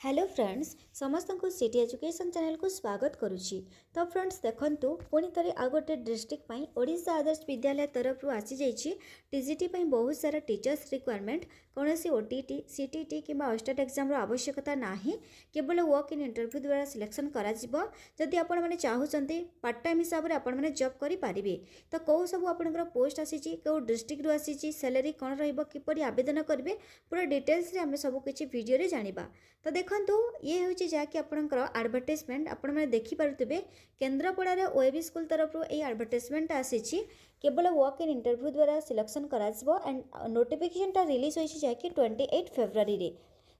Hello friends समस्त को city education channel को स्वागत करुच्ची। तो फ्रेंड्स देखंतु पुणी थे आ गोटे डिस्ट्रिक्ट ओडिशा आदर्श विद्यालय तरफ आसी जाइए टीजीटी बहुत सारा टीचर्स रिक्वायरमेंट कौन सी ओटीटी सीटीटी कि ऑस्टेट एग्जाम आवश्यकता ना केवल वर्क इन इंटरव्यू द्वारा सिलेक्शन करी आपण मैंने चाहते पार्ट टाइम हिसाब से आपण मैंने जॉब करेंगे तो कौ सब आपंकर पोस्ट आसी कौ डिस्ट्रिक्ट रू आसी सैलरी कौन रहीपर आवेदन करेंगे पूरा डिटेल्स आम सबकि भिडियो जाना। तो देखो ये हूँ जहाँकि आपंकर आडभर्टाइजमेंट आपण मैंने देखिपे केन्द्रापड़ा ओएबी स्कूल तरफ ये आडभर्टाइजमेंट आसी केवल वर्क इन इंटरव्यू द्वारा सिलेक्शन एंड नोटिफिकेशन रिलीज होती जहाँकि 28 फेब्रुआरी।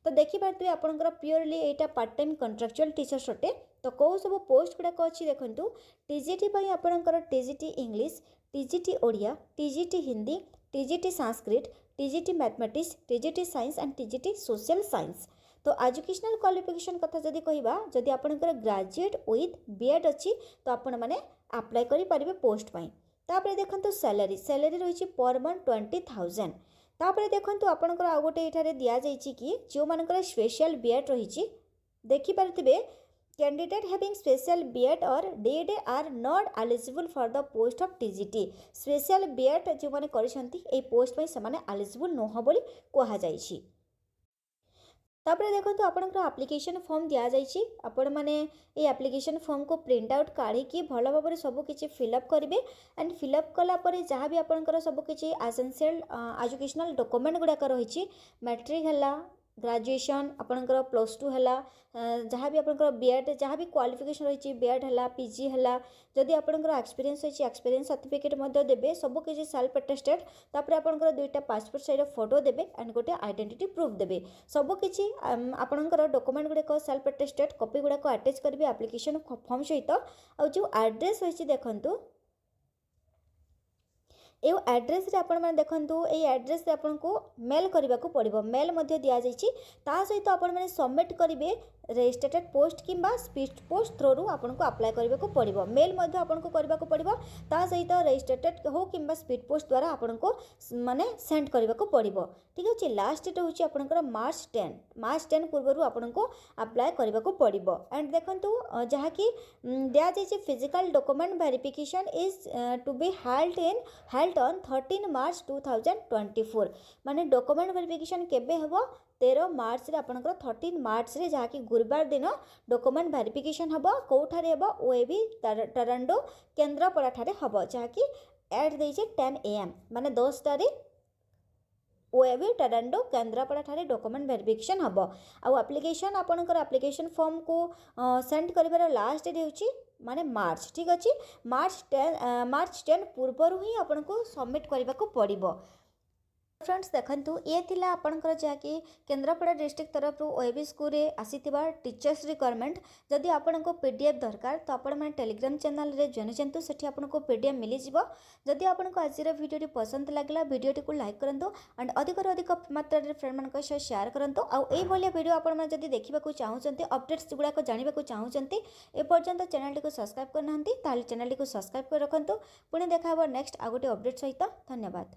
तो देखिपे आपंकर प्योरली यहाँ पार्ट टाइम कंट्राक्चुअल टीचर्स अटे। तो कौ सब पोस्ट गुड़ाक अच्छी देखूँ टीजीटी आपंकर TGT English TGT Odia TGT Hindi TGT Sanskrit TGT mathematics TGT science and TGT social science. तो एजुकेशनल क्वालिफिकेशन कथा जदि कहबा जदि आपनकर ग्रेजुएट विथ बीएड अच्छी तो आपण माने अप्लाई करि परिबे पोस्ट पई। तापरे देखंतु सैलरी रही पर मंथ 20,000। तापरे देखंतु आपनकर आ गोटे एठारे दिया जाइछि कि जो मानकर स्पेशल बीएड रही देखि परतिबे कैंडिडेट हैविंग स्पेशल बीएड और DEd are not eligible for the post of TGT. Special BEd जो माने करिसंती ए पोस्ट पई से माने एलिजिबल नोह बोली कहा जाइछि। तापर देखो आपंकर आप्लिकेशन फॉर्म दि जाइए आपण मैंने ये आप्लिकेशन फॉर्म को प्रिंट आउट काढ़ी भल भाव सबकि फिलअप करेंगे एंड फिलअप कलापर जहाँ भी आपंकर सबकि एसेंशियल एजुकेशनल डॉक्यूमेंट गुड़ाक रही मैट्रिक है ग्रेजुएशन आपंकर +2 है जहाँ भी आपंकर बीएड जहाँ भी क्वालिफिकेशन रही बीएड है पीजी है जदि आपंकर एक्सपीरियंस रही एक्सपीरियंस सर्टिफिकेट देवे सबकि सेल्फ अटेस्टेड तापर आपंकर 2टा पासपोर्ट साइज फोटो देवे एंड गोटे आइडेंटिटी प्रूफ देवे सबकि आपंकर डॉक्यूमेंट गुड़ाक सेल्फ अटेस्टेड कॉपी गुड़ाक अटैच करेंगे एप्लिकेशन फॉर्म सहित आ जो एड्रेस रही देखु ये एड्रेस रे आपण मैंने देखंतु ये एड्रेस रे आपण को मेल करने को पड़ो मेल दि जाइए सहित आपण मैंने सबमिट करेंगे रजिस्ट्रेटेड पोस्ट किंबा स्पीड पोस्ट थ्रू आपन को अप्लाई करने को पड़ो मेल आपन को करने को पड़ो सहित रजिस्ट्रेटेड हो कि स्पीड पोस्ट द्वारा आपन को माने सेंड करने को पड़ो। ठीक अच्छे लास्ट डेट हूँ आपंकर मार्च 10 पूर्व आपन को अप्लाई करने को पड़ो। एंड देखंतु जहाँकि दि जाइए physical document verification is to be held on 13 March 2024 माने डॉक्यूमेंट वेरिफिकेशन केबे हबो 13 मार्च रे आपनकर 13 मार्च रे जहाँकि गुरुवार दिन डॉक्यूमेंट वेरिफिकेशन हबो कोठारे हबो ओएबी टरांडो केन्द्रापड़ा ठारे हबो जहाँकि एट देइछे 10 AM माने 10 तारीख ओएबी टरांडो केन्द्रापड़ा ठारे डॉक्यूमेंट वेरिफिकेशन हबो। आ एप्लिकेशन आपनकर एप्लिकेशन फॉर्म को सेंड करिवार लास्ट डेट होची माने मार्च। ठीक अच्छे मार्च 10 पूर्व ही आपन को सबमिट करने को पड़ो। फ्रेंड्स देखंतु ये थिला आपनकर जहाँकि केन्द्रापड़ा डिस्ट्रिक्ट तरफ ओएबी स्कूल रे आसीथिबा टीचर्स रिक्वायरमेंट जदि आपनको पीडीएफ दरकार तो आपण मैंने टेलीग्राम चैनल रे जॉइन चंतु सेठी आपनको पीडीएफ मिली जिवो। जदि आपनको आज वीडियो पसंद लागला वीडियो को लाइक करंतु एंड अधिक अधिक मात्रा रे फ्रेंड मान सह शेयर करंतु। आ ए भलिया वीडियो आपण मैंने जदि देखिबा को चाहउचंती अपडेट्स गुडा जानिबा को चाहउचंती ए पर्यंत चैनल को सब्सक्राइब करनांती ताले चैनल को सब्सक्राइब कर रखंतु। पुणी देखा नेक्स्ट आ गोटे अपडेट सहित। धन्यवाद।